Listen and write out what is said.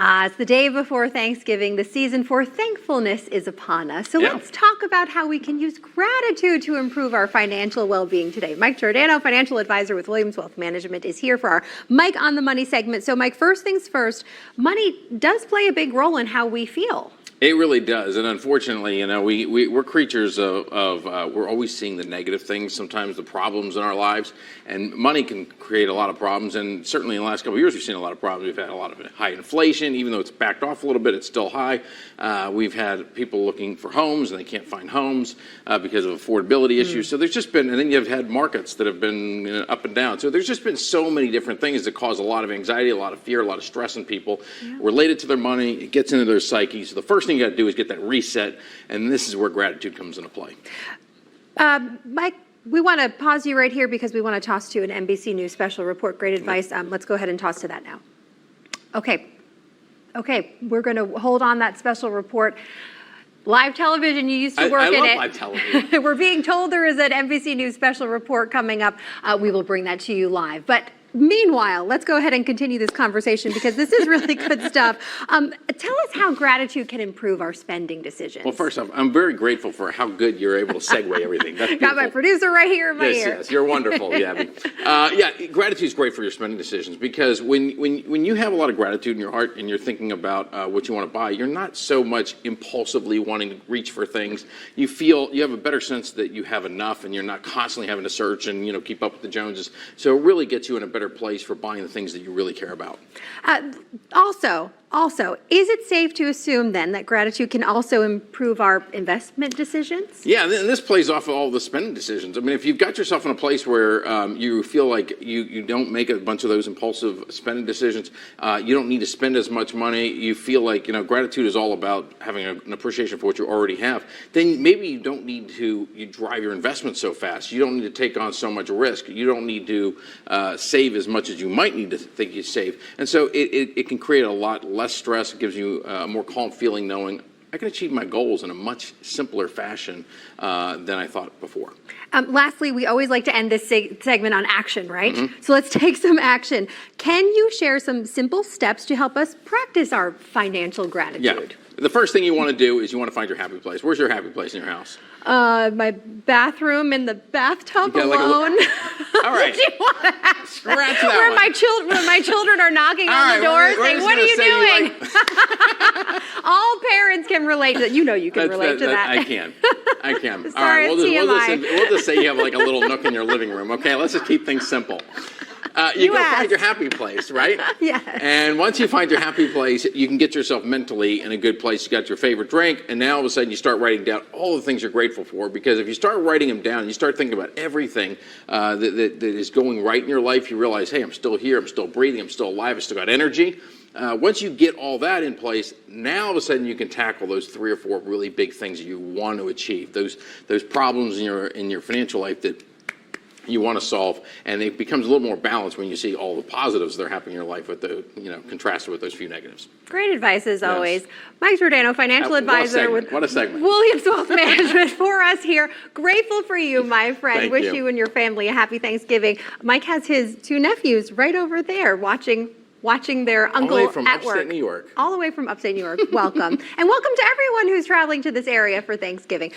It's the day before Thanksgiving. The season for thankfulness is upon us. So let's talk about how we can use gratitude to improve our financial well-being today. Mike Giordano, financial advisor with Williams Wealth Management, is here for our Mike on the Money segment. So Mike, first things first, money does play a big role in how we feel. It really does, and unfortunately, we're creatures of we're always seeing the negative things, sometimes the problems in our lives, and money can create a lot of problems, and certainly in the last couple of years, we've seen a lot of problems. We've had a lot of high inflation, even though it's backed off a little bit, it's still high. We've had people looking for homes, and they can't find homes because of affordability issues, so there's just been, and then you've had markets that have been up and down, so there's just been so many different things that cause a lot of anxiety, a lot of fear, a lot of stress in people related to their money. It gets into their psyche, so the first thing you got to do is get that reset, and this is where gratitude comes into play. Mike, we want to pause you right here because we want to toss to an NBC News special report. Great advice. Let's go ahead and toss to that now. Okay, we're going to hold on that special report. Live television, you used to work in it. I love live television. We're being told there is an NBC News special report coming up. We will bring that to you live. But meanwhile, let's go ahead and continue this conversation because this is really good stuff. Tell us how gratitude can improve our spending decisions. Well, first off, I'm very grateful for how good you're able to segue everything. That's beautiful. Got my producer right here in my ear. Yes, you're wonderful, Abby. Gratitude is great for your spending decisions because when you have a lot of gratitude in your heart and you're thinking about what you want to buy, you're not so much impulsively wanting to reach for things. You feel you have a better sense that you have enough and you're not constantly having to search and keep up with the Joneses. So it really gets you in a better place for buying the things that you really care about. Also, is it safe to assume then that gratitude can also improve our investment decisions? Yeah, and this plays off of all the spending decisions. I mean, if you've got yourself in a place where you feel like you don't make a bunch of those impulsive spending decisions, you don't need to spend as much money, you feel like, gratitude is all about having an appreciation for what you already have, then maybe you don't need to drive your investments so fast. You don't need to take on so much risk. You don't need to save as much as you might need to think you save. And so it can create a lot less stress. It gives you a more calm feeling knowing I can achieve my goals in a much simpler fashion than I thought before. Lastly, we always like to end this segment on action, right? So let's take some action. Can you share some simple steps to help us practice our financial gratitude? Yeah. The first thing you want to do is you want to find your happy place. Where's your happy place in your house? My bathroom in the bathtub alone. All right. Scratch that where my children are knocking on the door saying, "What are you doing?" All parents can relate to that. You can relate to that. I can. All right, we'll just say you have like a little nook in your living room. Okay, let's just keep things simple. You go find your happy place, right? Yes. And once you find your happy place, you can get yourself mentally in a good place. You got your favorite drink, and now all of a sudden you start writing down all the things you're grateful for. Because if you start writing them down, you start thinking about everything that is going right in your life. You realize, hey, I'm still here, I'm still breathing, I'm still alive, I still got energy. Once you get all that in place, now all of a sudden you can tackle those 3 or 4 really big things that you want to achieve. Those problems in your financial life that you want to solve, and it becomes a little more balanced when you see all the positives that are happening in your life with the contrasted with those few negatives. Great advice as always. Mike Giordano, financial advisor with Williams Wealth Management for us here. Grateful for you, my friend. Wish you and your family a happy Thanksgiving. Mike has his 2 nephews right over there watching their uncle at work. New York. All the way from upstate New York. Welcome. And welcome to everyone who's traveling to this area for Thanksgiving.